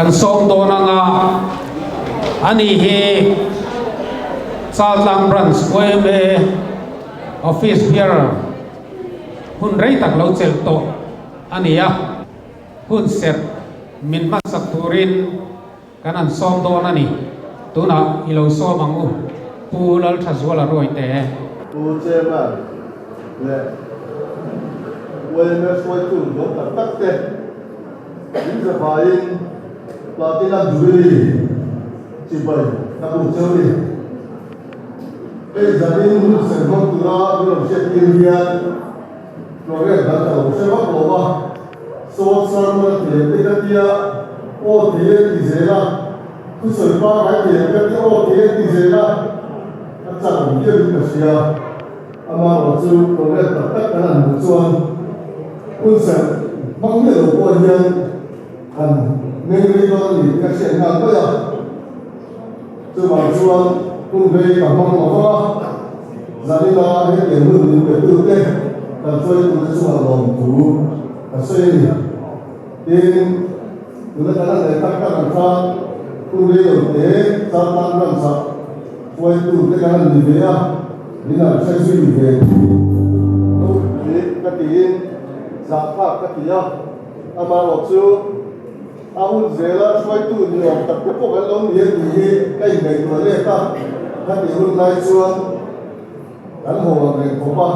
kan som do na nga ani hi Saltlang branch OMA office here hun rei tak lo chel to ania hun ser min ma sak turin kanan som do na ni tuna ilo so mangu pulal thazwala roi te tu chema le OMA soi tu do tak tak te in sa bain platina juri ci bai na bu chori e zanin hun ser mo tura bi se India program da ta se ba ko ba so sar ma te te ka tia o te ti zela tu so ba ga te ka ti o te ti zela ka cha mo ye bi ka sia ama wa chu program ta ta ka nan mu chuan kun sa mang ye lo ko yan an ne ri do ni ka se na ko ya chu ba chuan kun ve ka mang ma ba zanin da he ke mu ni pe tu te ta choi tu chu ma long tu ta sei ni tin tu na ta na ta ka na sa tu le yo te sa ta na sa choi tu te ka ni ve ya ni na sai sui ni ve tu ni ka tin sa pa ka ti ya ama lo chu a hun zela choi tu ni lo ta ko ko lo ni ni kai nei tu le ta ka ti hun lai chuan kan ho wa ne ko ba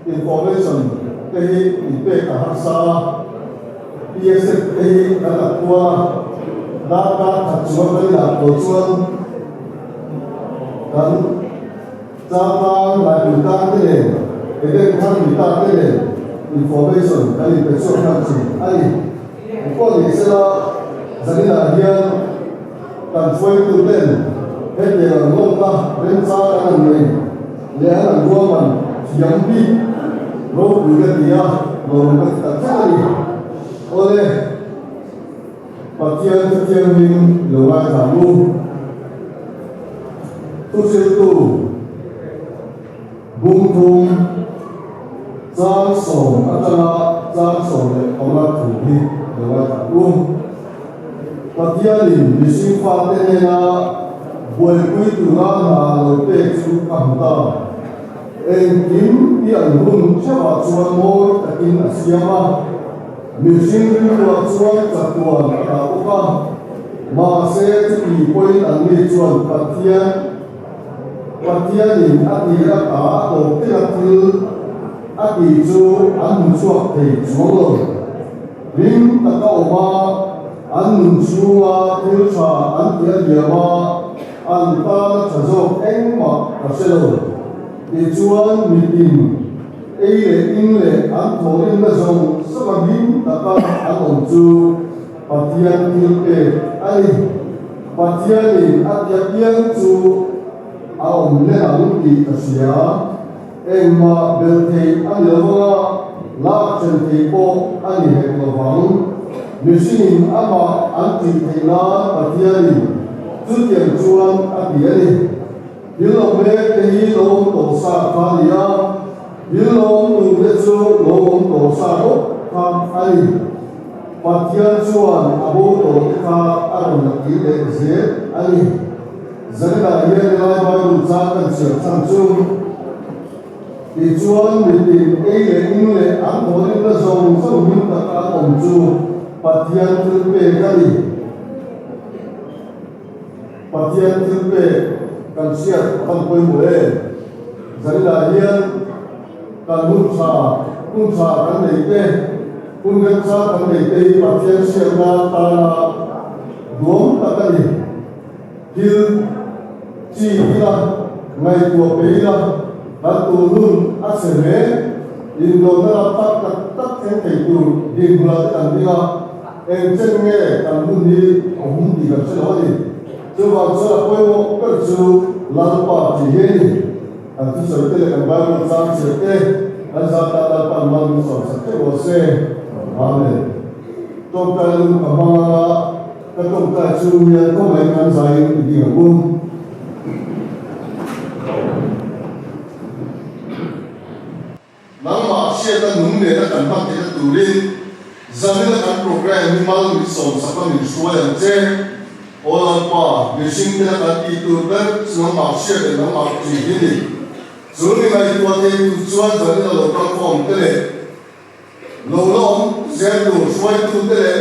information cái về cả học sa PSF cái cả là qua data thật số cái là tổ chuông kan data là chúng ta cái này cái đây tham chúng ta cái này information cái này phải số tham gì ai có gì sẽ là dẫn là hiện cần phơi tự lên hết giờ ngôn ta đến xa là người lẽ là vua mình giống đi lo bukan dia lo kita cari oleh pakaian min luar kamu tu situ bungtung zang song adalah zang song le orang tuhi luar kamu pakaian ini disifat dengan buat kuih na lo pek sukamta em kim đi ảnh hưởng cho họ chuan môi tại in Asia miền sinh viên của chuan chặt tuần cả upa mà sẽ chỉ quên ảnh đi chuan Patia nhìn anh đi ra cả đầu tiên là thứ anh đi chu anh chuộc thì chuông rồi rim tất cả mà anh chua thiếu trà anh đi ra mà anh ta chỉ dùng anh mà sẽ rồi để chuan meeting ấy lệ in lệ ăn thổ in là dùng sắp mà hin đã có ăn ổn chu Patian thiếu bề ai Patian thì ăn tiệc yên chu ổn lên là lúc đi cả xía em mà bel thì ăn nhiều hơn lá chân thì bộ ăn nhiều hết là vắng nếu xin ăn mà ăn thì lá Patian thì chút tiền chuan ăn bia đi biến lòng mê cái lòng tổ sa pha lia biến lòng tu lệ chu lòng tổ sa hốt tham ai phát hiện chuan abo tổ kha aron là kỹ lệ dễ ai dẫn là hiện lại bao nhiêu gia cần sửa sang chung thì chuan mình tìm ấy lệ in lệ ăn thổ nên là dùng những tất cả ông chu phát hiện thứ bề cái gì phát hiện thứ bề kan siat kan koi mule zari la hian kan hun sa kan nei te hun gan sa kan nei te pa chen siat na ta na duam ta ka ni hil chi ila ngai tua pe ila ta tu nun a se me in do na tak chen te tu di bula ta kan ila em chen nge kan hun ni hum di kan se ho ni cho vào cho là quay một cái chú làm bảo chỉ hết anh cứ sợ cái là cái bao nhiêu sáng sớm cái anh ra ta là bạn mang sòng sạch cái hồ sơ amen trong cái lúc mà cái trong cái chú nhà có mấy ngàn dài đi ở buôn nắng mà xe ta nung để nó cần bắt thì nó tủ lên Zanila kan program ni mal ni som sakam ni suwa yang je orang pa bising dia kan itu ber senang masyarakat dan masyarakat ini. Zuri ngai tua te tujuan zanila lokal form tele. Lolong zero suai tu tele.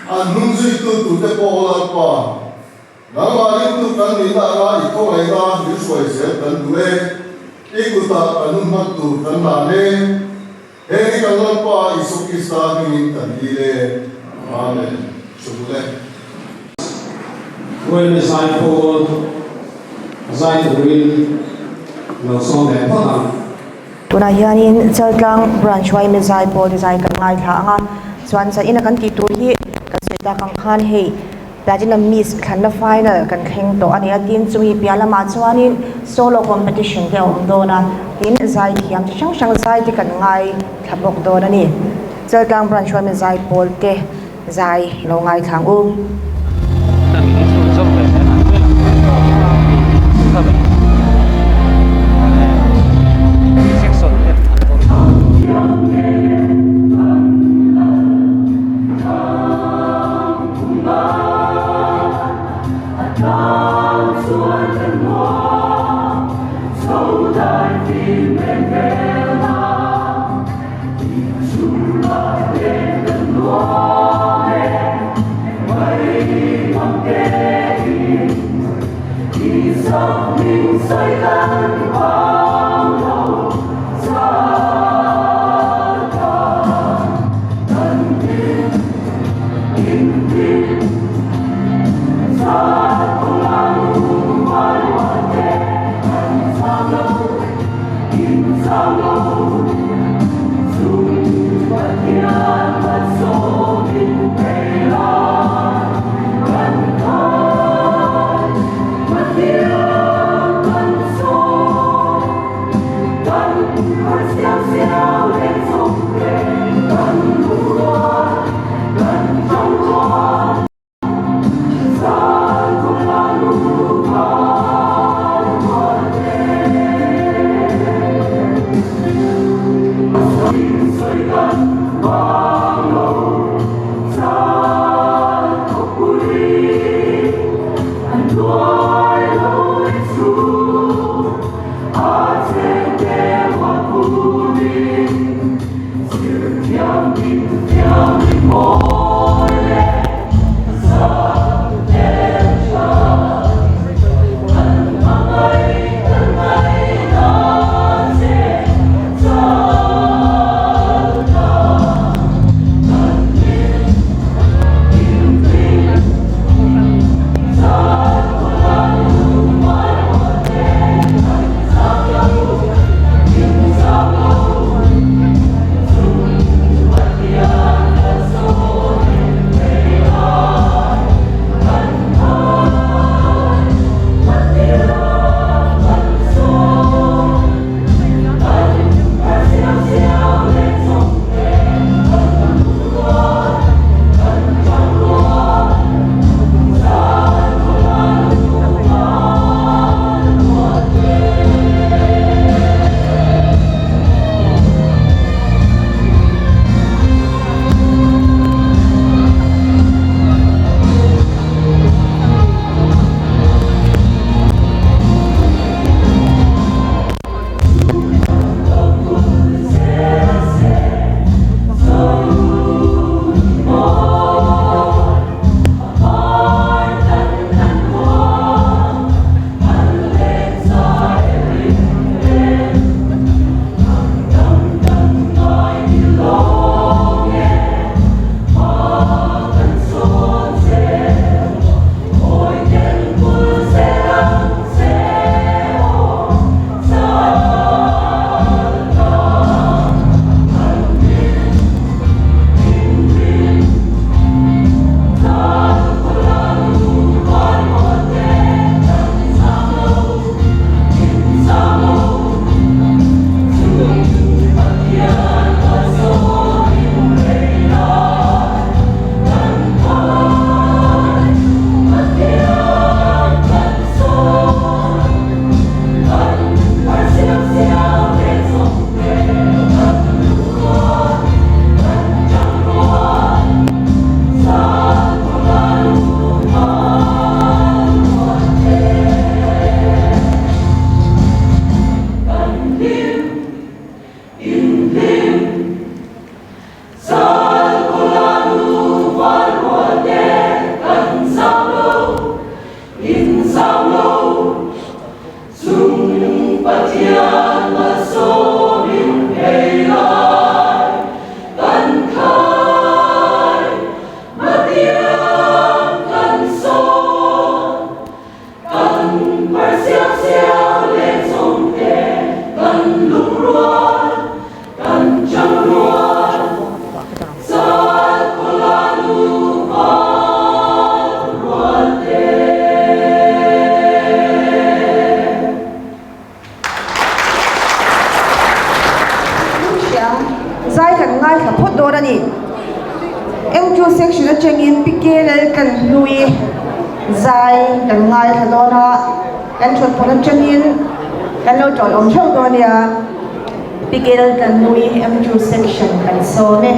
Anung zui tu te po orang pa. Nama itu kan ni tak itu ngai dah disuai zero kan dua. Ikuta anung mak tu kan nane. Hei kalau pa isok kita ingin tandile, amen. Syukur. When disciple Zai Turin Lo Song Lệ Phật Hằng Tuna hianin Chaltlang branch wai mizai pol design kan ngai tha anga chuan sa ina kan ti tu hi kan seta kan khan hei platinum miss khan na final kan kheng to ani atin chui piala ma chuanin solo competition ke om dona tin zai thiam chi chang chang zai ti kan ngai thabok do na ni Chaltlang branch wai mizai pol te zai lo ngai thang zai kan ngai kha phot do ani em chu section a chengin pikelel kan lui zai kan ngai kha do na kan thot phot chengin kan lo tol om chau do nia pikelel kan lui em chu section kan so ne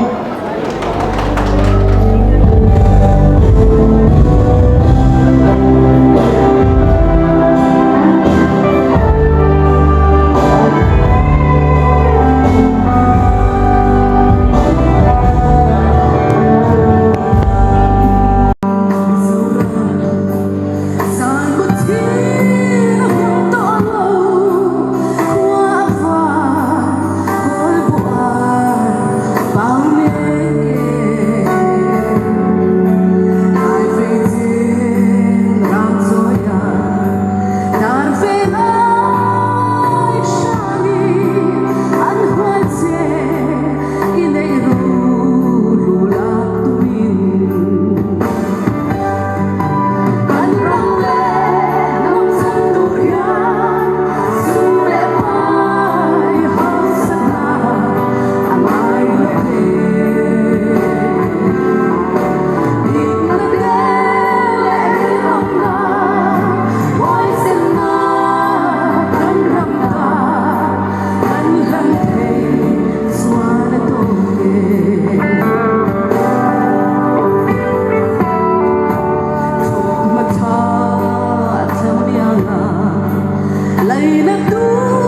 lấy nước